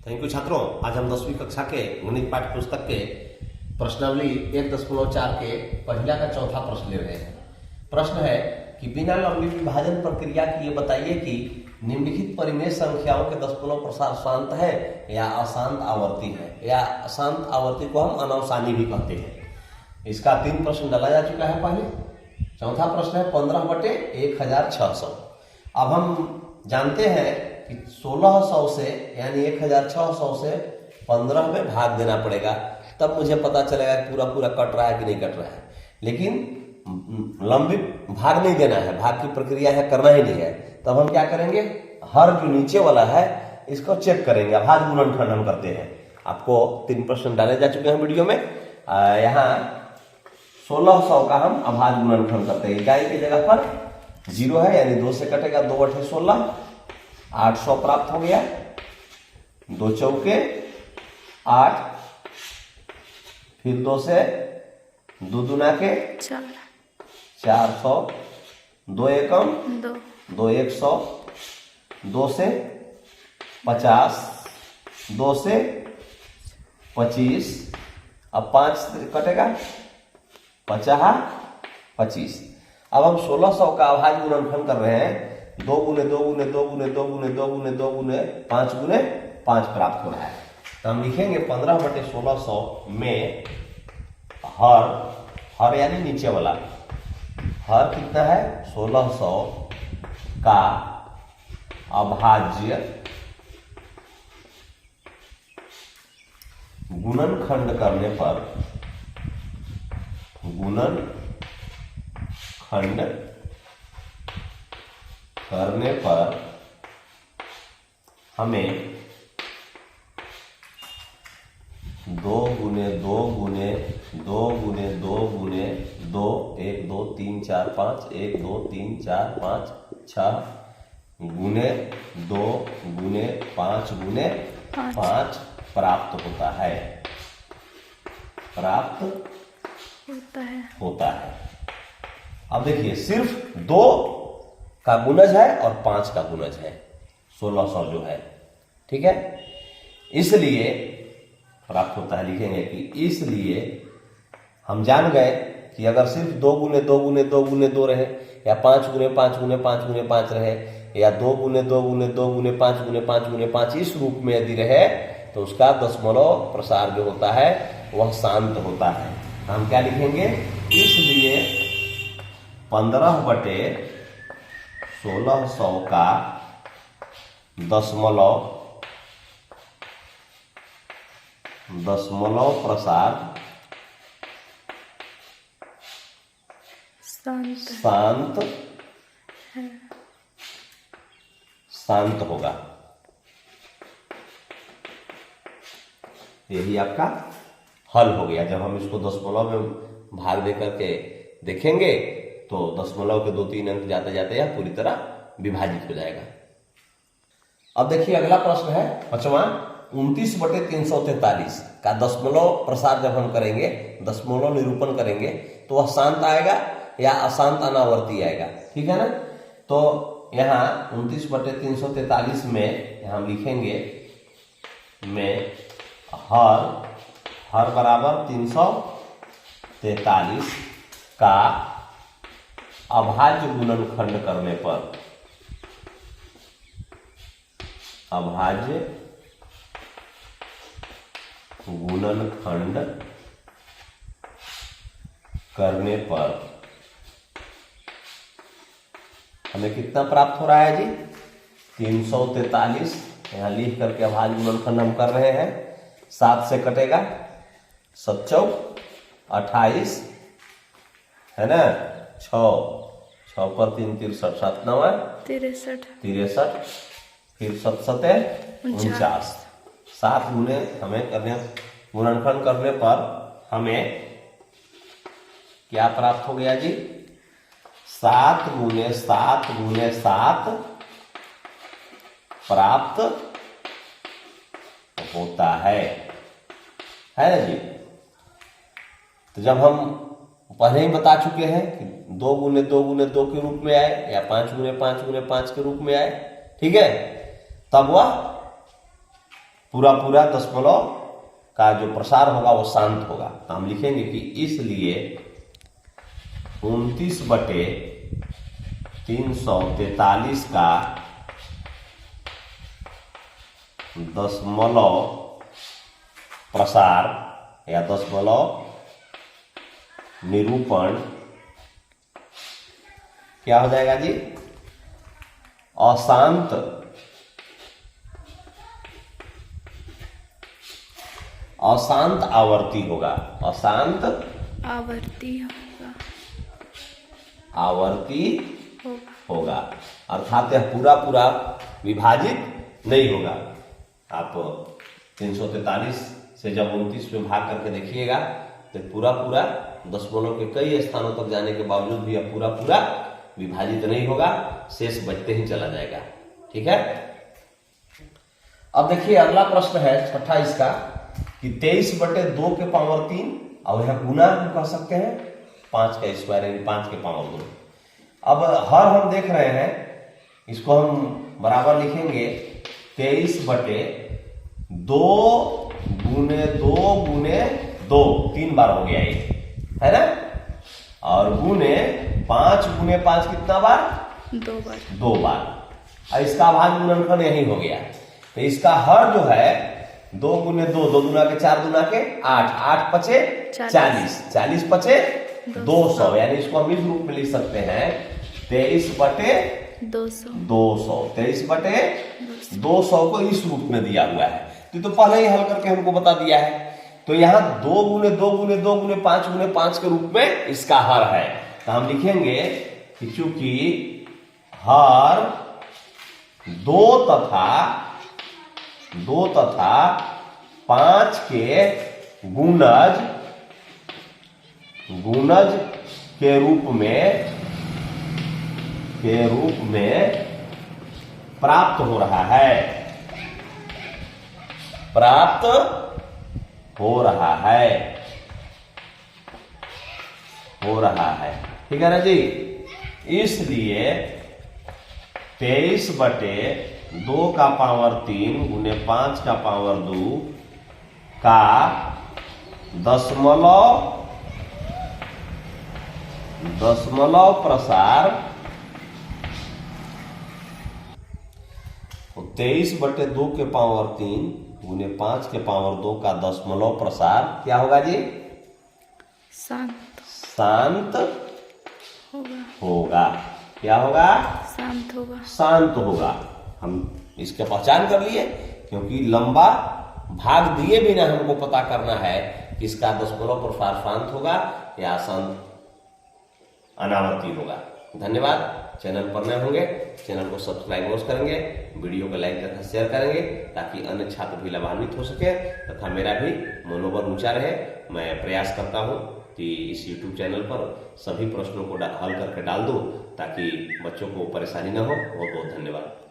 Thank you छात्रों। आज हम 10वीं कक्षा के गणित पाठ्य पुस्तक के प्रश्नावली 1.4 के पहला का चौथा प्रश्न ले रहे हैं। प्रश्न है कि बिना लंबी विभाजन प्रक्रिया की ये बताइए कि निम्नलिखित परिमेय संख्याओं के दशमलव प्रसार शांत है या अशांत आवर्ती है, या अशांत आवर्ती को हम अनावसानी भी कहते हैं। इसका 3 प्रश्न डाला जा चुका है पहले। चौथा प्रश्न है 15/1600। अब हम जानते हैं कि 1600 से यानी 1600 से 15 में भाग देना पड़ेगा, तब मुझे पता चलेगा कि पूरा पूरा कट रहा है कि नहीं कट रहा है। लेकिन लंबी भाग नहीं देना है, भाग की प्रक्रिया है, करना ही नहीं है। तब हम क्या करेंगे, हर जो नीचे वाला है इसको चेक करेंगे। अभाज्य गुणनखंड हम करते हैं। आपको 3 प्रश्न डाले जा चुके हैं वीडियो में। यहाँ 1600 का हम अभाज्य गुणनखंड करते हैं। इकाई की जगह पर 0 है यानी 2 से कटेगा, 2/16 800 प्राप्त हो गया। 2 चौके 8, फिर 2 से 2 दूना के 400, 2 एकम 2 100, 2 से 50, 2 से 25, अब 5 से कटेगा 50 25। अब हम 1600 का अभाज्य गुणनखंड कर रहे हैं। 2 गुने 2 गुने 2 गुने 2 गुने 2 गुने 2 गुने 5 गुने 5 प्राप्त हो रहा है। तो हम लिखेंगे 15/1600 में हर यानी नीचे वाला हर कितना है, 1600 का अभाज्य गुणनखंड करने पर हमें 2 गुने 2 गुने 2 गुने 2 गुने 2 1 2 3 4 5 1 2 3 4 5 6 गुने 2 गुने 5 गुने 5 प्राप्त होता है। अब देखिए, सिर्फ 2 का गुणज है और 5 का गुणज है 1600 जो है, ठीक है। इसलिए प्राप्त होता है, लिखेंगे कि इसलिए हम जान गए कि अगर सिर्फ 2 गुने 2 गुने 2 गुने 2 रहे, या 5 गुने 5 गुने 5 गुने 5 रहे, या 2 गुने 2 गुने 2 गुने 5 गुने 5 गुने 5, इस रूप में यदि रहे तो उसका दशमलव प्रसार जो होता है वह शांत होता है। हम क्या लिखेंगे, इसलिए 15/1600 का दशमलव प्रसार शांत होगा। यही आपका हल हो गया। जब हम इसको दशमलव में भाग दे करके देखेंगे तो दशमलव के 2-3 अंक जाते जाते यह पूरी तरह विभाजित हो जाएगा। अब देखिए अगला प्रश्न है 5वां, 29/343 का दशमलव प्रसार जब हम करेंगे, दशमलव निरूपण करेंगे, तो वह शांत आएगा या अशांत अनावर्ती आएगा, ठीक है ना। तो यहाँ 29/343 में हम लिखेंगे में हर बराबर 343 का अभाज्य गुणनखंड करने पर हमें कितना प्राप्त हो रहा है जी, 343। यहाँ लिख करके अभाज्य गुणनखंड हम कर रहे हैं। 7 से कटेगा 7 चौक 28 है ना, 6 पर 3 63 7 9 63, फिर 7 7 49। 7 गुने हमें गुणनखंड करने पर हमें क्या प्राप्त हो गया जी, 7 गुने 7 गुने 7 प्राप्त होता है ना जी। तो जब हम पहले ही बता चुके हैं कि 2 गुने 2 गुने 2 के रूप में आए, या 5 गुने 5 गुने 5 के रूप में आए, ठीक है, तब वह पूरा पूरा दशमलव का जो प्रसार होगा वो शांत होगा। तो हम लिखेंगे कि इसलिए 29/343 का दशमलव प्रसार या दशमलव निरूपण क्या हो जाएगा जी? अशांत आवर्ती होगा। अशांत आवर्ती होगा अर्थात यह पूरा पूरा विभाजित नहीं होगा। आप 343 से जब 29 में भाग करके देखिएगा तो पूरा पूरा दशमलव के कई स्थानों तक जाने के बावजूद भी यह पूरा पूरा विभाजित नहीं होगा, शेष बचते ही चला जाएगा। ठीक है। अब देखिए अगला प्रश्न है छठा इसका कि 23/2 के पावर 3 और यह गुना हम कह सकते हैं 5 का स्क्वायर यानी 5 के पावर 2। अब हर हम देख रहे हैं, इसको हम बराबर लिखेंगे 23/2 गुने 2 गुने 2, 3 बार हो गया ये, है ना। और गुने 5 गुने 5 कितना बार? 2 बार। और इसका भाग गुणनफल यही हो गया। तो इसका हर जो है 2 गुने 2, 2 दूना के 4 दूना के 8, 8 पचे 40, 40 पचे 200, यानी इसको हम इस रूप में लिख सकते हैं 23/200। 23/200 को इस रूप में दिया हुआ है। तो पहले ही हल करके हमको बता दिया है। तो यहाँ 2 गुने 2 गुने 2 गुने 5 गुने 5 के रूप में इसका हर है। तो हम लिखेंगे कि चूंकि हर 2 तथा 5 के गुणज के रूप में प्राप्त हो रहा है। ठीक है ना जी। इसलिए 23/2 का पावर 3 गुने 5 का पावर 2 का दशमलव प्रसार 23/2 के पावर 3 गुने 5 के पावर 2 का दशमलव प्रसार क्या होगा जी? शांत होगा। क्या होगा? शांत होगा। हम इसके पहचान कर लिए, क्योंकि लंबा भाग दिए बिना हमको पता करना है कि इसका दशमलव प्रसार शांत होगा या अशांत अनावर्ती होगा। धन्यवाद। चैनल पर नए होंगे चैनल को सब्सक्राइब अवश्य करेंगे, वीडियो को लाइक तथा शेयर करेंगे ताकि अन्य छात्र भी लाभान्वित हो सके तथा मेरा भी मनोबल ऊंचा रहे। मैं प्रयास करता हूं कि इस YouTube चैनल पर सभी प्रश्नों को हल करके डाल दूं ताकि बच्चों को परेशानी न हो। बहुत बहुत धन्यवाद।